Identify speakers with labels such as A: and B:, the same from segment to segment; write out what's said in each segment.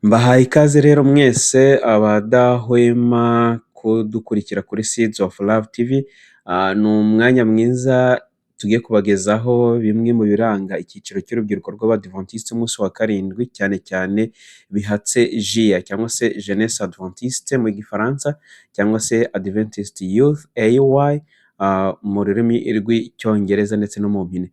A: Mbahaye ikaze rero mwese abadahwema kudukurikira kuri Seeds of Love TV. Ni umwanya mwiza tugiye kubagezaho bimwe mu biranga icyiciro cy'urubyiruko rw'Abadventiste umunsi wa karindwi, cyane cyane bihatse JIA cyangwa se Jeunesse Adventiste mu gifaransa, cyangwa se Adventist Youth AY mu rurimi rw'icyongereza ndetse no mu mpine.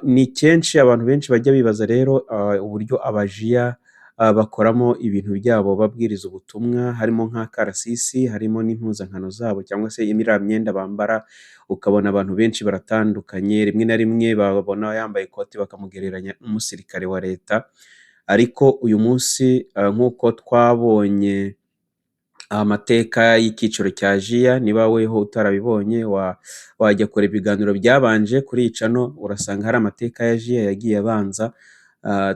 A: Ni kenshi abantu benshi bajya bibaza rero uburyo abajiya bakoramo ibintu byabo babwiriza ubutumwa, harimo nk'akarasisi, harimo n'impuzankano zabo cyangwa se iriya myenda bambara, ukabona abantu benshi baratandukanye, rimwe na rimwe babona yambaye ikoti bakamugereranya n'umusirikare wa leta. Ariko uyu munsi nk'uko twabonye amateka y'icyiciro cya JIA, niba weho utarabibonye wajya kureba ibiganiro byabanje kuri iyi channel, urasanga hari amateka ya JIA yagiye abanza.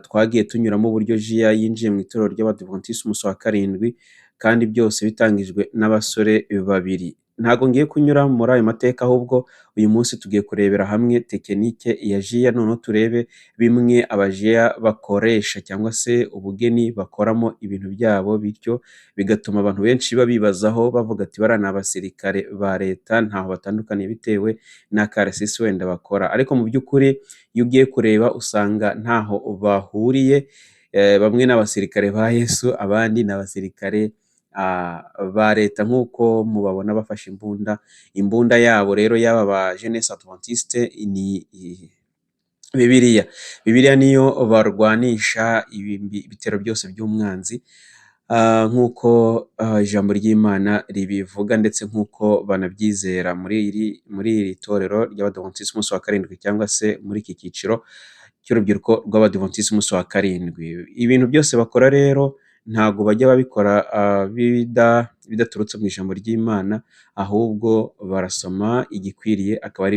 A: Twagiye tunyuramo uburyo JIA yinjiye mu itorero ry'Abadventiste umunsi wa karindwi, kandi byose bitangijwe n'abasore babiri. Ntabwo ngiye kunyura muri ayo mateka, ahubwo uyu munsi tugiye kurebera hamwe tekinike ya JIA, noneho turebe bimwe abajiya bakoresha cyangwa se ubugeni bakoramo ibintu byabo, bityo bigatuma abantu benshi babibazaho bavuga ati bariya ni abasirikare ba leta, ntaho batandukaniye bitewe n'akarasisi wenda bakora. Ariko mu by'ukuri iyo ugiye kureba usanga ntaho bahuriye. Bamwe ni abasirikare ba Yesu, abandi ni abasirikare ba leta, nk'uko mubabona bafashe imbunda yabo. Rero yaba ba Jeunesse Adventiste ni Bibiliya niyo barwanisha ibitero byose by'umwanzi, nk'uko ijambo ry'Imana ribivuga, ndetse nk'uko banabyizera muri iri torero ry'Abadventiste umunsi wa karindwi, cyangwa se muri iki cyiciro cy'urubyiruko rw'Abadventiste umunsi wa karindwi. Ibintu byose bakora rero ntabwo bajya babikora bidaturutse mu ijambo ry'Imana, ahubwo barasoma igikwiriye akaba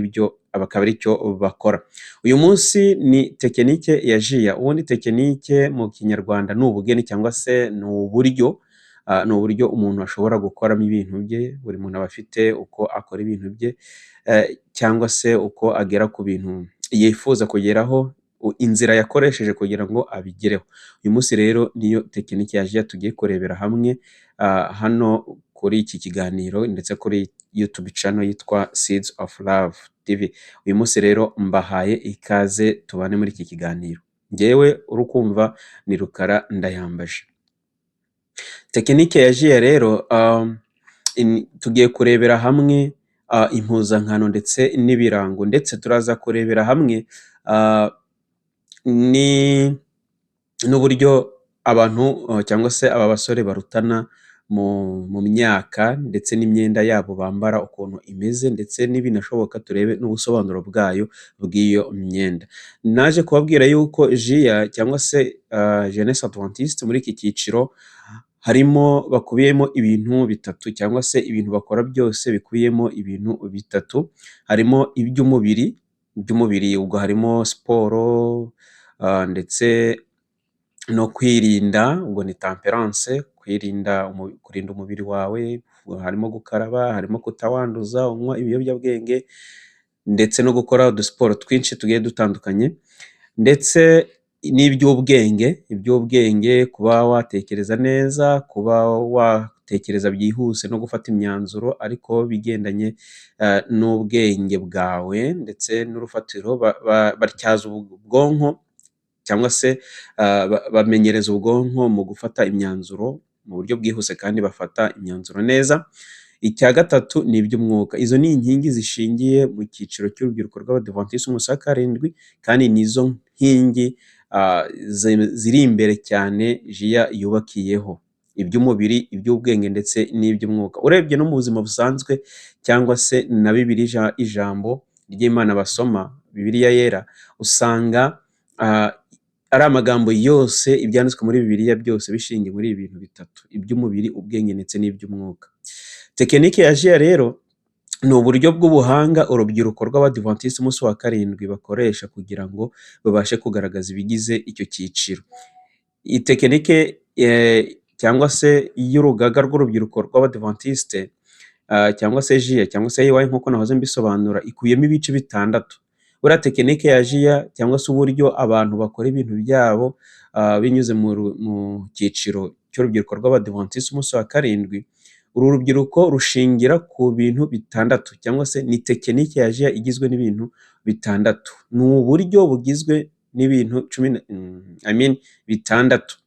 A: ari cyo bakora. Uyu munsi ni tekinike ya JIA. Ubundi tekinike mu kinyarwanda ni ubugeni cyangwa se ni uburyo umuntu ashobora gukoramo ibintu bye. Buri muntu aba afite uko akora ibintu bye, cyangwa se uko agera ku bintu yifuza kugeraho, inzira yakoresheje kugira ngo abigereho. Uyu munsi rero niyo tekinike ya JIA tugiye kurebera hamwe hano kuri iki kiganiro, ndetse kuri YouTube channel yitwa Seeds of Love TV. Uyu munsi rero mbahaye ikaze tubane muri iki kiganiro. Njyewe urukumva ni Rukara Ndayambaje. Tekinike ya JIA rero tugiye kurebera hamwe impuzankano ndetse n'ibirango, ndetse turaza kurebera hamwe n'uburyo abantu cyangwa se aba basore barutana mu myaka, ndetse n'imyenda yabo bambara ukuntu imeze, ndetse n'ibinashoboka turebe n'ubusobanuro bwayo bw'iyo myenda. Naje kubabwira yuko JIA cyangwa se Jeunesse Adventiste muri iki cyiciro bakubiyemo ibintu bitatu, cyangwa se ibintu bakora byose bikubiyemo ibintu bitatu. Harimo iby'umubiri, ubwo harimo siporo, ndetse no kwirinda, ubwo ni temperance, kurinda umubiri wawe, harimo gukaraba, harimo kutawanduza, unywa ibiyobyabwenge, ndetse no gukora udusiporo twinshi tugiye dutandukanye, ndetse iby'ubwenge, kuba watekereza neza, kuba watekereza byihuse no gufata imyanzuro ariko bigendanye n'ubwenge bwawe, ndetse n'urufatiro. Batyaza ubwonko cyangwa se bamenyereza ubwonko mu gufata imyanzuro mu buryo bwihuse, kandi bafata imyanzuro neza. Icya gatatu ni iby'umwuka. Izo ni inkingi zishingiye mu cyiciro cy'urubyiruko rw'Abadventiste umunsi wa karindwi, kandi nizo nkingi ziri imbere cyane JIA yubakiyeho: iby'umubiri, iby'ubwenge, ndetse n'iby'umwuka. Urebye no mu buzima busanzwe, cyangwa se na Bibiliya, ijambo ry'Imana basoma, Bibiliya yera, usanga ari amagambo yose, ibyanditswe muri Bibiliya byose bishingiye muri ibi bintu bitatu: iby'umubiri, ubwenge, ndetse n'iby'umwuka. Tekinike ya JIA rero ni uburyo bw'ubuhanga urubyiruko rw'Abadventiste umunsi wa karindwi bakoresha kugira ngo babashe kugaragaza ibigize icyo cyiciro. Iyi tekinike cyangwa se y'urugaga rw'urubyiruko rw'Abadventiste, cyangwa se JIA cyangwa se AY nk'uko nahoze mbisobanura, ikubiyemo ibice bitandatu. Buriya tekinike ya JIA cyangwa se uburyo abantu bakora ibintu byabo binyuze mu cyiciro cy'urubyiruko rw'Abadiventiste umunsi wa karindwi. Uru rubyiruko rushingira ku bintu bitandatu cyangwa se ni tekinike ya JIA igizwe n'ibintu bitandatu. Ni uburyo bugizwe n'ibintu bitandatu.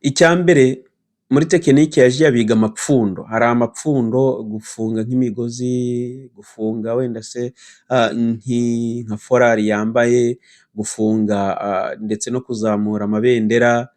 A: Icya mbere muri tekinike ya JIA biga amapfundo. Hari amapfundo, gufunga nk'imigozi, gufunga wenda se nka forari yambaye, gufunga ndetse no kuzamura amabendera,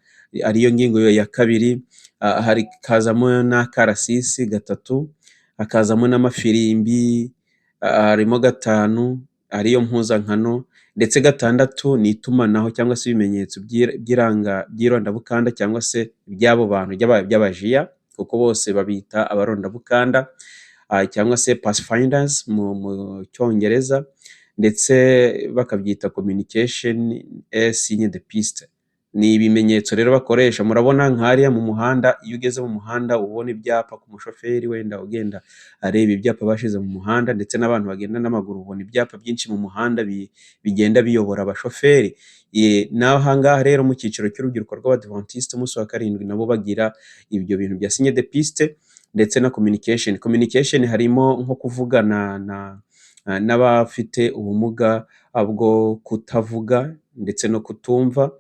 A: ariyo ngingo ya kabiri. Hakazamo n'akarasisi gatatu, hakazamo n'amafirimbi, harimo gatanu ariyo mpuzankano, ndetse gatandatu ni itumanaho cyangwa se ibimenyetso by'irondabukanda cyangwa se by'abo bantu by'abajiya, kuko bose babita abarondabukanda cyangwa se pathfinders mu cyongereza, ndetse bakabyita communication signe de piste. Ni ibimenyetso rero bakoresha. Murabona nk'ariya mu muhanda, iyo ugeze mu muhanda ubona ibyapa ku mushoferi wenda ugenda areba ibyapa bashize mu muhanda, ndetse n'abantu bagenda n'amaguru ubona ibyapa byinshi mu muhanda bigenda biyobora abashoferi. N'aha ngaha rero mu cyiciro cy'urubyiruko rw'Abadiventiste umunsi wa karindwi nabo bagira ibyo bintu bya signe de piste ndetse na communication. Communication harimo nko kuvugana n'abafite ubumuga bwo kutavuga ndetse no kutumva.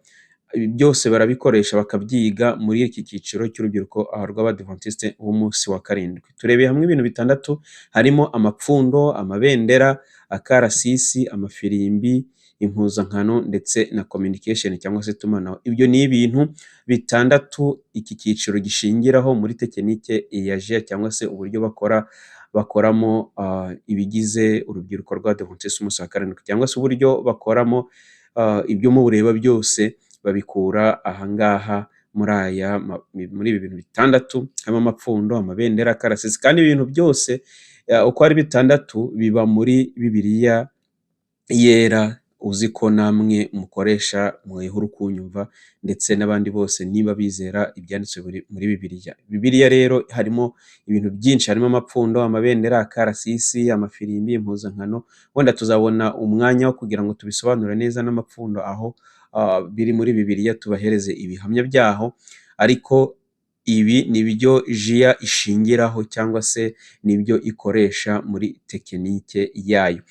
A: Byose barabikoresha bakabyiga muri iki cyiciro cy'urubyiruko rw'Abadiventiste b'umunsi wa karindwi. Turebeye hamwe ibintu bitandatu, harimo amapfundo, amabendera, akarasisi, amafirimbi, impuzankano ndetse na communication cyangwa se itumanaho. Ibyo ni ibintu bitandatu iki cyiciro gishingiraho muri tekinike ya JIA cyangwa se uburyo bakoramo ibigize urubyiruko rw'Abadiventiste umunsi wa karindwi, cyangwa se uburyo bakoramo ibyo mureba byose babikura ahangaha muri ibi bintu bitandatu, harimo amapfundo, amabendera, akarasisi, kandi ibintu byose uko ari bitandatu biba muri Bibiliya yera, uzi ko namwe mukoresha mwihuru kunyumva, ndetse n'abandi bose niba bizera ibyanditswe muri Bibiliya. Bibiliya rero harimo ibintu byinshi, harimo amapfundo, amabendera, akarasisi, amafirimbi, impuzankano. Wenda tuzabona umwanya wo kugira ngo tubisobanure neza n'amapfundo aho biri muri Bibiliya, tubahereze ibihamya byaho, ariko ibi ni byo JIA ishingiraho cyangwa se nibyo ikoresha muri tekinike yayo.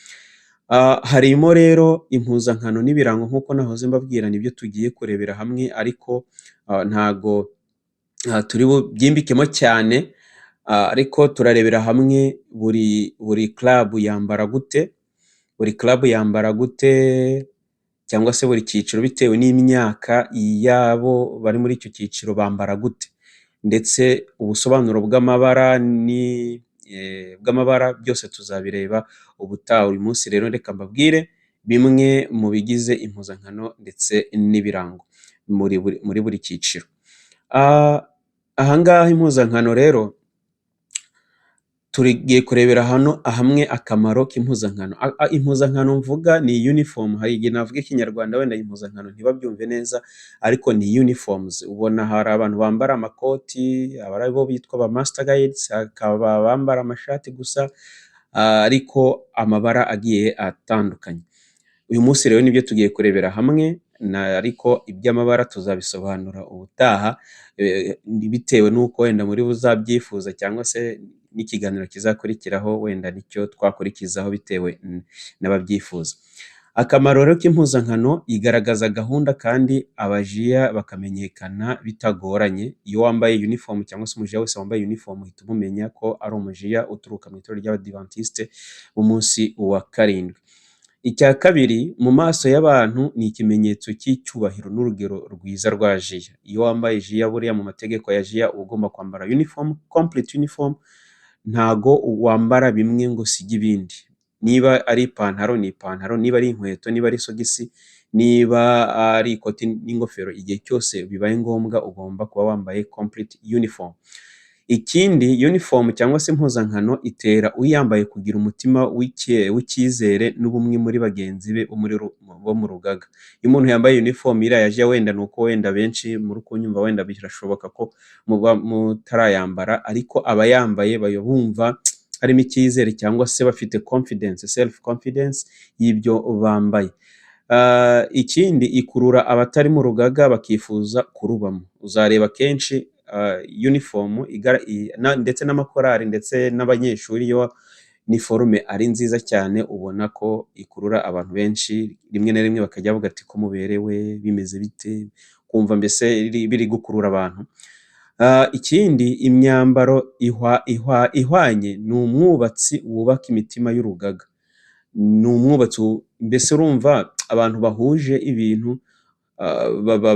A: Harimo rero impuzankano n'ibirango nk'uko nahoze mbabwira, nibyo tugiye kurebera hamwe, ariko ntago turi bubyimbikemo cyane, ariko turarebera hamwe buri club yambara gute, cyangwa se buri cyiciro bitewe n'imyaka yabo bari muri icyo cyiciro bambara gute, ndetse ubusobanuro bw'amabara byose tuzabireba ubutaha. Uyu munsi rero reka mbabwire bimwe mu bigize impuzankano ndetse n'ibirango muri buri cyiciro. Ahangaha impuzankano rero tugiye kurebera hamwe akamaro k'impuzankano. Impuzankano mvuga ni uniform. Hari igihe navuga ikinyarwanda wenda impuzankano ntibabyumve neza, ariko ni uniforms. Ubona hari abantu bambara amakoti, abo bitwa ba master guides, hakaba bambara amashati gusa, ariko amabara agiye atandukanye. Uyu munsi rero nibyo tugiye kurebera hamwe, ariko iby'amabara tuzabisobanura ubutaha bitewe n'uko wenda muri buzabyifuza, cyangwa se n'ikiganiro kizakurikiraho wenda nicyo twakurikizaho bitewe n'ababyifuza. Akamaro rero k'impuzankano, igaragaza gahunda kandi abajiya bakamenyekana bitagoranye. Iyo wambaye uniform cyangwa se umujiya wese wambaye uniform uhita umumenya ko ari umujiya uturuka mu itorero ry'Abadiventiste b'umunsi wa karindwi. Icya kabiri, mu maso y'abantu ni ikimenyetso cy'icyubahiro n'urugero rwiza rwa JIA. Iyo wambaye JIA, buriya mu mategeko ya JIA uba ugomba kwambara uniform, complete uniform, ntago wambara bimwe ngo usige ibindi. Niba ari ipantaro ni ipantaro, niba ari inkweto, niba ari sogisi, niba ari ikoti n'ingofero, igihe cyose bibaye ngombwa ugomba kuba wambaye complete uniform. Ikindi, uniform cyangwa se impuzankano itera uyambaye kugira umutima w'icyizere n'ubumwe muri bagenzi be bo mu rugaga. Iyo umuntu yambaye uniform iriya ya JIA, wenda nuko wenda benshi muri kunyumva wenda birashoboka ko muba mutarayambara, ariko abayambaye bumva harimo icyizere cyangwa se bafite confidence, self confidence y'ibyo bambaye. Ikindi ikurura abatari mu rugaga bakifuza kurubamo. Uzareba kenshi uniform ndetse n'amakorali ndetse n'abanyeshuri iyo iniforume ari nziza cyane ubona ko ikurura abantu benshi, rimwe na rimwe bakajya bavuga ati ko muberewe, bimeze bite, kumva mbese biri gukurura abantu. Ikindi imyambaro ihwanye ni umwubatsi wubaka imitima y'urugaga. Ni umwubatsi mbese urumva abantu bahuje ibintu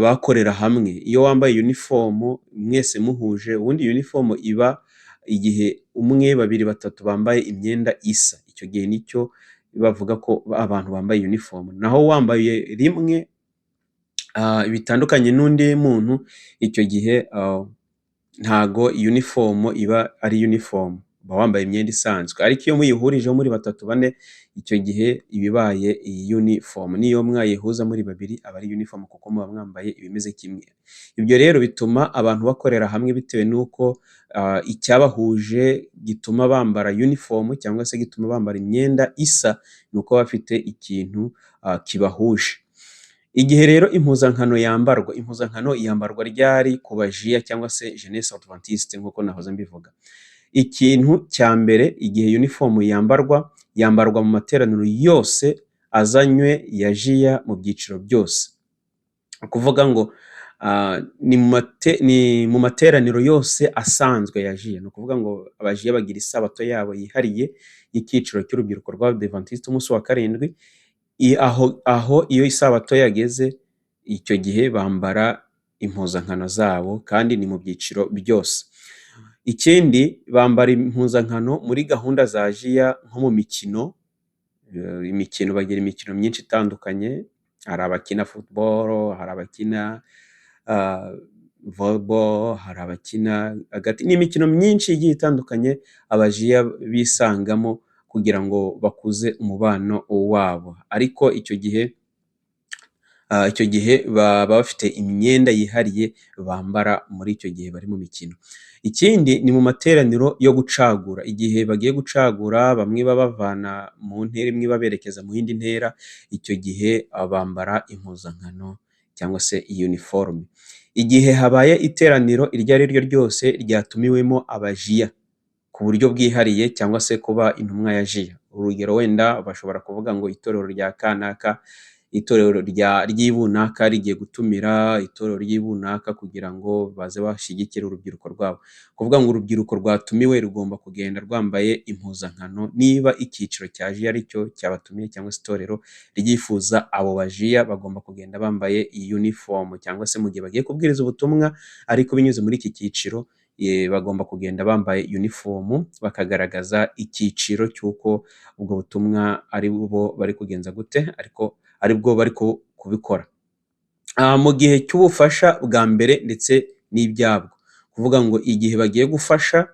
A: bakorera hamwe. Iyo wambaye uniform mwese muhuje, ubundi uniform iba igihe umwe, babiri, batatu bambaye imyenda isa. Icyo gihe nicyo bavuga ko abantu bambaye uniform. Naho wambaye rimwe bitandukanye n'undi muntu, icyo gihe ntago uniform iba ari uniform, uba wambaye imyenda isanzwe. Ariko iyo muyihurijeho muri batatu, bane, icyo gihe iba ibaye uniform. N'iyo mwayihuza muri babiri aba ari uniform kuko muba mwambaye ibimeze kimwe. Ibyo rero bituma abantu bakorera hamwe bitewe n'uko icyabahuje gituma bambara uniform cyangwa se gituma bambara imyenda isa, ni uko bafite ikintu kibahuje. Igihe rero impuzankano yambarwa ryari ku bajiya cyangwa se Jeunesse Adventiste nk'uko nahoze mbivuga. Ikintu cya mbere, igihe uniform yambarwa mu materaniro yose azanywe ya jiya mu byiciro byose. Ukuvuga ngo ni mu materaniro yose asanzwe ya jiya. Ni ukuvuga ngo abajiya bagira isabato yabo yihariye y'icyiciro cy'urubyiruko rw'Abadventiste umunsi wa karindwi. Aho iyo isabato yageze, icyo gihe bambara impuzankano zabo kandi ni mu byiciro byose. Ikindi bambara impuzankano muri gahunda za jiya nko mu mikino. Bagira imikino myinshi itandukanye, hari abakina football, hari abakina volleyball, hari abakina agati, ni imikino myinshi igiye itandukanye abajiya bisangamo kugira ngo bakuze umubano wabo. Ariko icyo gihe baba bafite imyenda yihariye bambara muri icyo gihe bari mu mikino. Ikindi ni mu materaniro yo gucagura. Igihe bagiye gucagura bamwe babavana mu ntera imwe baberekeza mu yindi ntera, icyo gihe bambara impuzankano cyangwa se uniform. Igihe habaye iteraniro iryo ari ryo ryose ryatumiwemo abajiya ku buryo bwihariye cyangwa se kuba intumwa ya jiya. Urugero, wenda bashobora kuvuga ngo itorero rya kanaka, itorero ry'ibunaka rigiye gutumira itorero ry'ibunaka kugira ngo baze bashyigikire urubyiruko rwabo. Kuvuga ngo urubyiruko rwatumiwe rugomba kugenda rwambaye impuzankano niba icyiciro cya jiya aricyo cyabatumiye cyangwa se itorero ryifuza abo bajiya, bagomba kugenda bambaye uniform. Cyangwa se mu gihe bagiye kubwiriza ubutumwa ariko binyuze muri iki cyiciro, bagomba kugenda bambaye uniform bakagaragaza icyiciro cy'uko ubwo butumwa ari bo bari kugenza gute, ariko ari bwo bari kubikora. Mu gihe cy'ubufasha bwa mbere ndetse n'ibyabwo, kuvuga ngo igihe bagiye gufasha,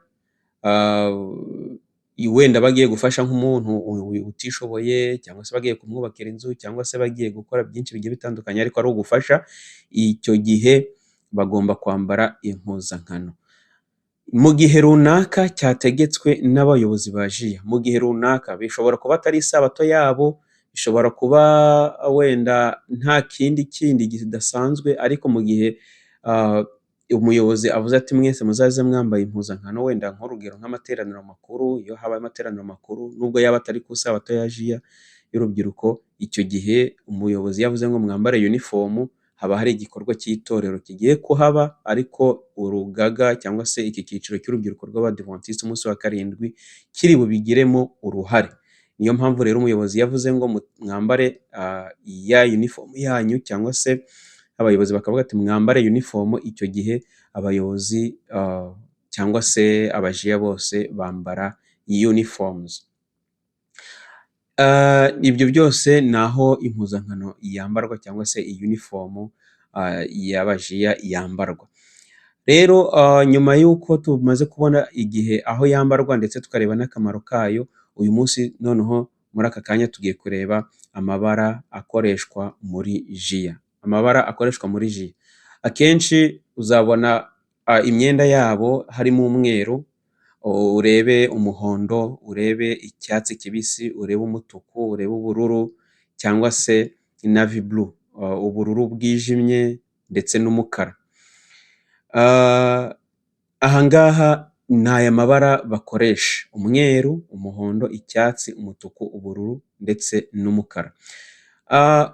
A: wenda bagiye gufasha nk'umuntu utishoboye cyangwa se bagiye kumwubakira inzu cyangwa se bagiye gukora byinshi bigiye bitandukanye ariko ari ugufasha, icyo gihe bagomba kwambara impuzankano. Mu gihe runaka cyategetswe n'abayobozi ba jiya, mu gihe runaka bishobora kuba atari isabato yabo, bishobora kuba wenda nta kindi kidasanzwe, ariko mu gihe umuyobozi avuze ati mwese muzaze mwambaye impuzankano, wenda nk'urugero nk'amateraniro makuru, iyo habaye amateraniro makuru nubwo yaba atari ku isabato ya jiya y'urubyiruko, icyo gihe umuyobozi yavuze ngo mwambare uniform, haba hari igikorwa cy'itorero kigiye kuhaba, ariko urugaga cyangwa se iki cyiciro cy'urubyiruko rw'Abadventiste umunsi wa karindwi kiri bubigiremo uruhare. Niyo mpamvu rero umuyobozi yavuze ngo mwambare ya uniform yanyu, cyangwa se abayobozi bakavuga ati mwambare uniform. Icyo gihe abayobozi cyangwa se abajiya bose bambara uniforms. Ibyo byose ni aho impuzankano yambarwa cyangwa se uniform y'abajiya yambarwa. Rero nyuma y'uko tumaze kubona igihe aho yambarwa ndetse tukareba n'akamaro kayo, uyu munsi noneho muri aka kanya tugiye kureba amabara akoreshwa muri jiya. Amabara akoreshwa muri jiya, akenshi uzabona imyenda yabo harimo umweru, urebe umuhondo, urebe icyatsi kibisi, urebe umutuku, urebe ubururu, cyangwa se navy blue, ubururu bwijimye ndetse n'umukara. Aha ngaha ni aya mabara bakoresha: umweru, umuhondo, icyatsi, umutuku, ubururu ndetse n'umukara.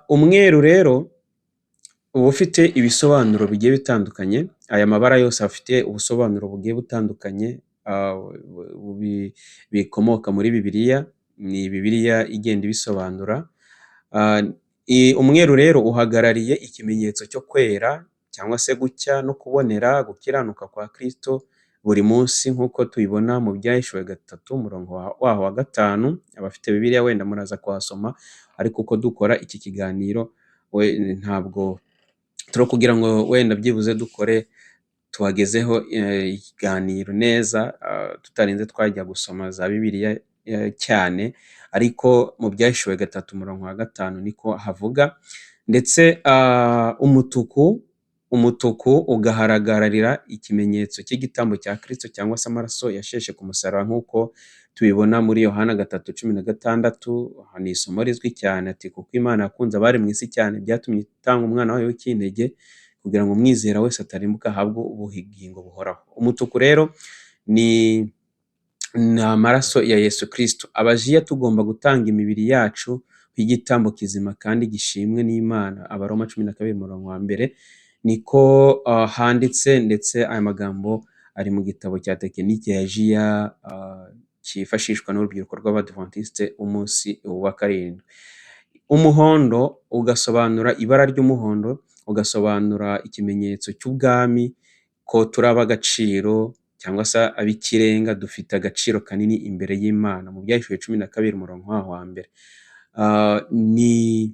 A: Umweru rero uba ufite ibisobanuro bigiye bitandukanye. Aya mabara yose afite ubusobanuro bugiye butandukanye bikomoka muri Bibiliya. Ni Bibiliya igenda ibisobanura. Umweru rero uhagarariye ikimenyetso cyo kwera cyangwa se gucya no kubonera, gukiranuka kwa Kristo buri munsi, nk'uko tubibona mu Byahishuwe 3 umurongo waho wa 5. Abafite Bibiliya wenda muraza kuhasoma, ariko uko dukora iki kiganiro ntabwo turi kugira ngo wenda byibuze tubagezeho ikiganiro neza, tutarinze twajya gusoma za Bibiliya cyane, ariko mu Byahishuwe 3 umurongo wa 5 niko havuga. Ndetse umutuku ugaharagarira ikimenyetso cy'igitambo cya Kristo cyangwa se amaraso yasheshe ku musaraba, nk'uko tubibona muri Yohana 3:16. Ni isomo rizwi cyane ati: kuko Imana yakunze abari mu isi cyane, byatumye itanga umwana wayo w'ikinege, kugira ngo umwizera wese atarimbuka, ahabwe ubugingo buhoraho. Umutuku rero ni amaraso ya Yesu Kristo. Abajiya tugomba gutanga imibiri yacu nk'igitambo kizima kandi gishimwe n'Imana. Abaroma 12 umurongo wa 1 niko handitse, ndetse aya magambo ari mu gitabo cya tekinike ya Jiya cyifashishwa n'urubyiruko rw'Abadventiste umunsi wa karindwi. Umuhondo ugasobanura, ibara ry'umuhondo ugasobanura ikimenyetso cy'ubwami, ko turi ab'agaciro cyangwa se ab'ikirenga, dufite agaciro kanini imbere y'Imana. Mu Byahishuwe 12 umurongo waho wa 1. Ni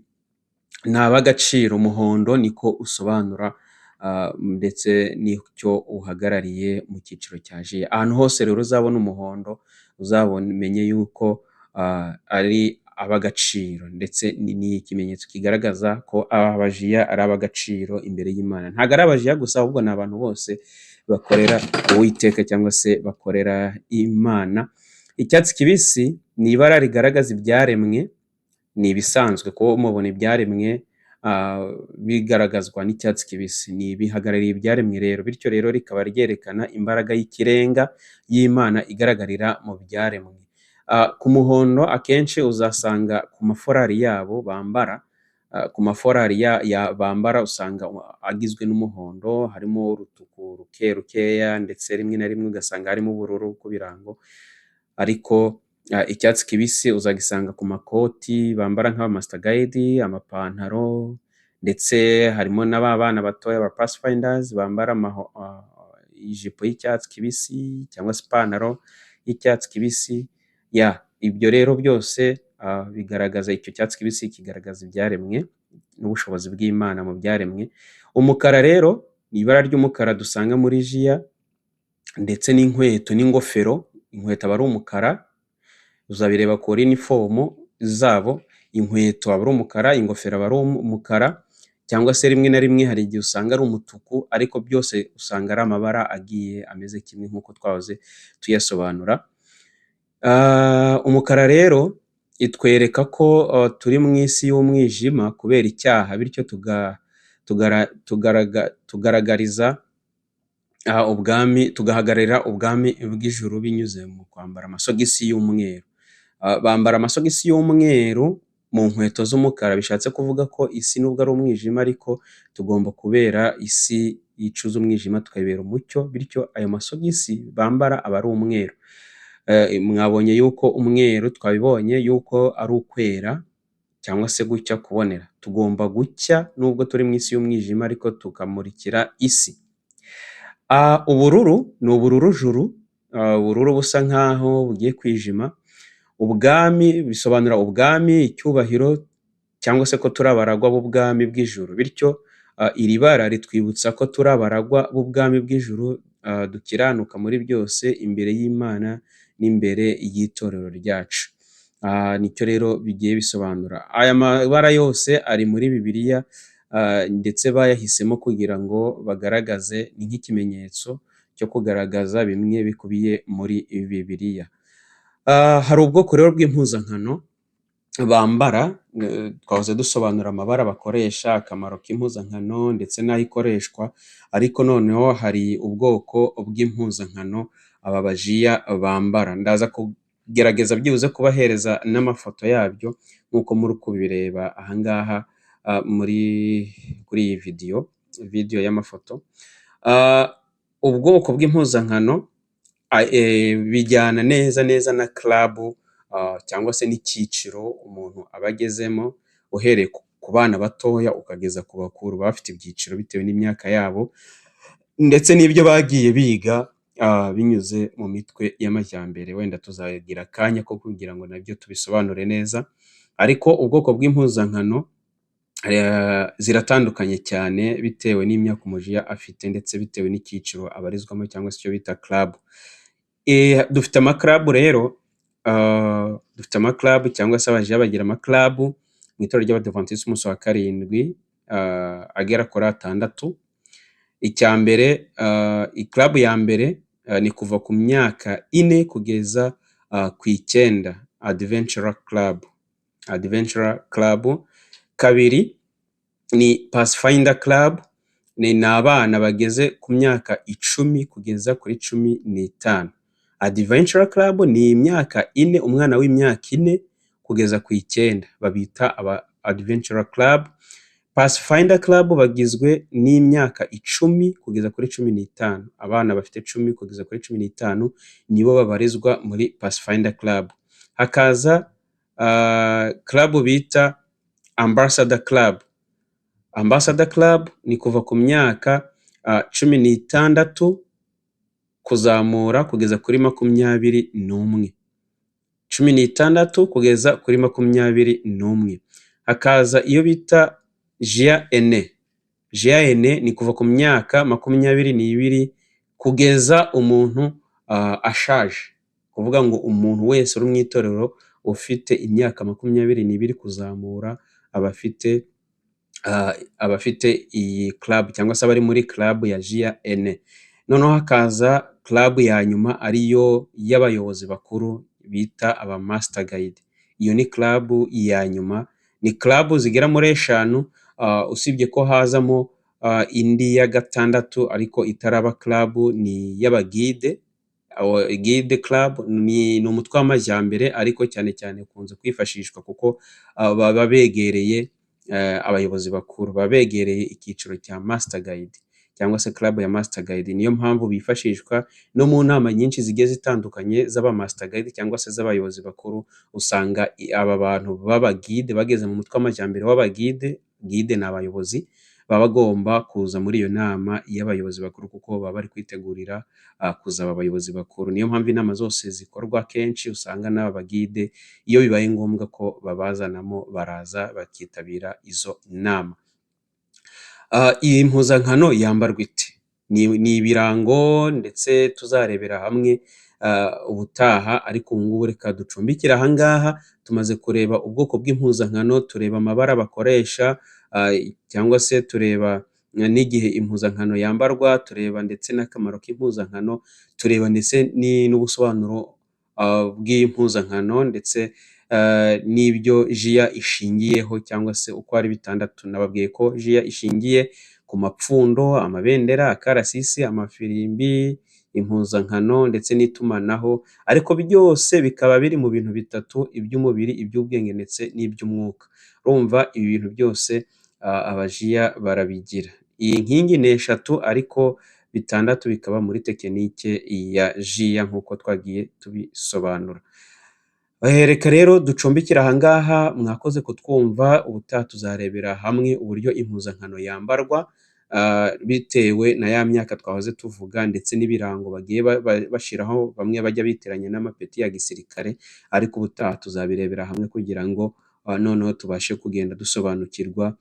A: ab'agaciro. Umuhondo niko usobanura, ndetse n'icyo uhagarariye mu cyiciro cya Jiya. Ahantu hose rero uzabona umuhondo, uzamenye yuko ari ab'agaciro, ndetse ni ikimenyetso kigaragaza ko abajiya ari ab'agaciro imbere y'Imana. Ntabwo ari abajiya gusa, ahubwo ni abantu bose bakorera Uwiteka cyangwa se bakorera Imana. Icyatsi kibisi ni ibara rigaragaza ibyaremwe. Ni ibisanzwe ko mubona ibyaremwe bigaragazwa n'icyatsi kibisi. Ni bihagarariye ibyaremwe rero, bityo rero rikaba ryerekana imbaraga y'ikirenga y'Imana igaragarira mu byaremwe. Ku muhondo akenshi uzasanga ku maforari yabo bambara, ku maforari bambara usanga agizwe n'umuhondo, harimo urutuku rukeya, ndetse rimwe na rimwe ugasanga harimo ubururu ku birango. Ariko icyatsi kibisi uzagisanga ku makoti bambara nk'aba Guide, amapantaro, ndetse harimo n'abana batoya ba Pathfinders bambara ijipo y'icyatsi kibisi cyangwa se ipantaro y'icyatsi kibisi. Ibyo rero byose bigaragaza, icyo cyatsi kibisi kigaragaza ibyaremwe n'ubushobozi bw'Imana mu byaremwe. Umukara rero ni ibara ry'umukara dusanga muri Jiya, ndetse n'inkweto n'ingofero. Inkweto aba ari umukara, uzabireba kuri inifomu zabo. Inkweto aba ari umukara, ingofero aba ari umukara, cyangwa se rimwe na rimwe hari igihe usanga ari umutuku, ariko byose usanga ari amabara agiye ameze kimwe nk'uko twahoze tuyasobanura. Umukara rero itwereka ko turi mu isi y'umwijima kubera icyaha, bityo tugahagararira ubwami bw'ijuru binyuze mu kwambara amasogisi y'umweru. Bambara amasogisi y'umweru mu nkweto z'umukara. Bishatse kuvuga ko isi nubwo ari umwijima, ariko tugomba kubera isi yicuza umwijima tukayibera umucyo, bityo ayo masogisi bambara aba ari umweru. Mwabonye yuko umweru twabibonye yuko ari ukwera cyangwa se gucya, kubonera. Tugomba gucya nubwo turi mu isi y'umwijima, ariko tukamurikira isi. Ubururu ni ubururu juru, ubururu busa nk'aho bugiye kwijima. Ubwami bisobanura ubwami, icyubahiro, cyangwa se ko turi abaragwa b'ubwami bw'ijuru. Bityo iri bara ritwibutsa ko turi abaragwa b'ubwami bw'ijuru, dukiranuka muri byose imbere y'Imana n'imbere y'itorero ryacu. Nicyo rero bigiye bisobanura. Aya mabara yose ari muri Bibiliya, ndetse bayahisemo kugira ngo bagaragaze, ni nk'ikimenyetso cyo kugaragaza bimwe bikubiye muri Bibiliya. Hari ubwoko rero bw'impuzankano bambara, twahoze dusobanura amabara bakoresha, akamaro k'impuzankano ndetse n'aho ikoreshwa, ariko noneho hari ubwoko bw'impuzankano aba bajiya bambara. Ndaza kugerageza byibuze kubahereza n'amafoto yabyo nk'uko muri kubireba aha ngaha kuri iyi vidiyo y'amafoto. Ubwoko bw'impuzankano bijyana neza neza na club cyangwa se n'icyiciro umuntu aba agezemo, uhereye ku bana batoya ukageza ku bakuru. Baba bafite ibyiciro bitewe n'imyaka yabo ndetse n'ibyo bagiye biga binyuze mu mitwe y'amajyambere. Wenda tuzagira akanya ko kugira ngo nabyo tubisobanure neza, ariko ubwoko bw'impuzankano ziratandukanye cyane bitewe n'imyaka umujiya afite ndetse bitewe n'icyiciro abarizwamo cyangwa se icyo bita club. Dufite amaclub rero, dufite amaclub cyangwa se abajiya bagira amaclub mu itorero ry'Abadiventiste b'umunsi wa karindwi agera kuri 6. Icya mbere, club ya mbere ni kuva ku myaka 4 kugeza ku 9, Adventure Club. Kabiri ni Pathfinder Club, ni abana bageze ku myaka 10 kugeza kuri 15. Adventure Club ni imyaka 4, umwana w'imyaka 4 kugeza ku 9, babita aba Adventure Club. Pathfinder Club bagizwe n'imyaka 10 kugeza kuri 15. Abana bafite 10 kugeza kuri 15 nibo babarizwa muri Pathfinder Club. Hakaza club bita Ambassador Club. Ambassador Club ni kuva ku myaka 16 kuzamura kugeza kuri 21. 16 kugeza kuri 21. Hakaza iyo bita JN ni kuva ku myaka 22 kugeza umuntu ashaje. Kuvuga ngo umuntu wese uri mu itorero ufite imyaka 22 kuzamura abafite iyi club cyangwa se abari muri club ya JN. Noneho hakaza club ya nyuma ariyo y'abayobozi bakuru bita aba Master Guide. Iyo ni club ya nyuma, ni club zigera muri 5, usibye ko hazamo indi ya 6 ariko itaraba club, ni y'abagide. Guide Club ni umutwe w'amajyambere ariko cyane cyane ukunze kwifashishwa kuko baba begereye abayobozi bakuru, baba begereye icyiciro cya Master Guide cyangwa se club ya Master Guide. Niyo mpamvu bifashishwa no mu nama nyinshi zigiye zitandukanye z'aba Master Guide cyangwa se z'abayobozi bakuru. Usanga aba bantu b'abagide bageze mu mutwe w'amajyambere w'abagide. Guide ni abayobozi baba bagomba kuza muri iyo nama y'abayobozi bakuru kuko baba bari kwitegurira kuzaba abayobozi bakuru. Niyo mpamvu inama zose zikorwa kenshi usanga n'aba bagide iyo bibaye ngombwa ko babazanamo baraza bakitabira izo nama. Iyi mpuzankano yambarwa ite? Ni ibirango ndetse tuzarebera hamwe ubutaha, ariko ubu ngubu reka ducumbikire aha ngaha. Tumaze kureba ubwoko bw'impuzankano, tureba amabara bakoresha cyangwa se tureba n'igihe impuzankano yambarwa, tureba ndetse n'akamaro k'impuzankano, tureba ndetse n'ubusobanuro bw'impuzankano ndetse n'ibyo JIA ishingiyeho cyangwa se uko ari 6. Nababwiye ko JIA ishingiye ku mapfundo, amabendera, akarasisi, amafirimbi, impuzankano ndetse n'itumanaho, ariko byose bikaba biri mu bintu 3: iby'umubiri, iby'ubwenge ndetse n'iby'umwuka. Urumva ibi bintu byose abajiya barabigira. Iyi nkingi ni 3 ariko 6 bikaba muri tekinike ya JIA nk'uko twagiye tubisobanura. Reka rero ducumbikire aha ngaha. Mwakoze kutwumva. Ubutaha tuzarebera hamwe uburyo impuzankano yambarwa bitewe na ya myaka twahoze tuvuga ndetse n'ibirango bagiye bashiraho. Bamwe bajya bitiranya n'amapeti ya gisirikare, ariko ubutaha tuzabirebera hamwe kugira ngo noneho tubashe kugenda dusobanukirwa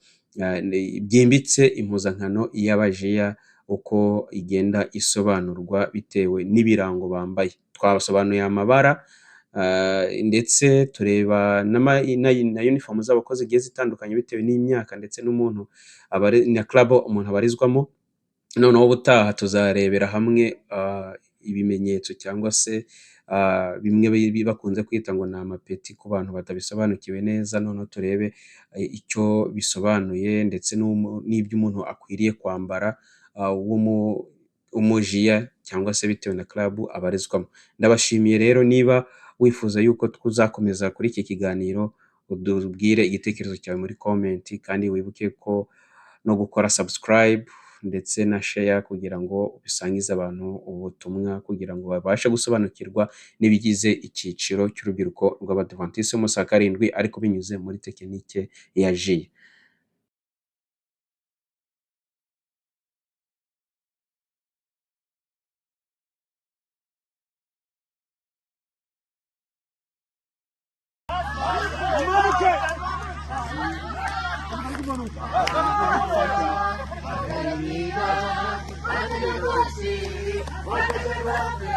A: byimbitse impuzankano y'abajiya uko igenda isobanurwa bitewe n'ibirango bambaye. Twabasobanuye amabara ndetse tureba na uniform zabo ko zigiye zitandukanye bitewe n'imyaka ndetse n'umuntu na club umuntu abarizwamo. Noneho ubutaha tuzarebera hamwe ibimenyetso cyangwa se bimwe bakunze kwita ngo ni amapeti ku bantu batabisobanukiwe neza, noneho turebe icyo bisobanuye ndetse n'ibyo umuntu akwiriye kwambara w'umujiya cyangwa se bitewe na club abarizwamo. Ndabashimiye rero, niba wifuza yuko tuzakomeza kuri iki kiganiro, utubwire igitekerezo cyawe muri comment, kandi wibuke ko no gukora subscribe ndetse na share kugira ngo ubisangize abantu ubutumwa, kugira ngo babashe gusobanukirwa n'ibigize icyiciro cy'urubyiruko rw'Abadiventiste b'umunsi wa karindwi, ariko binyuze muri tekinike ya JIA.
B: What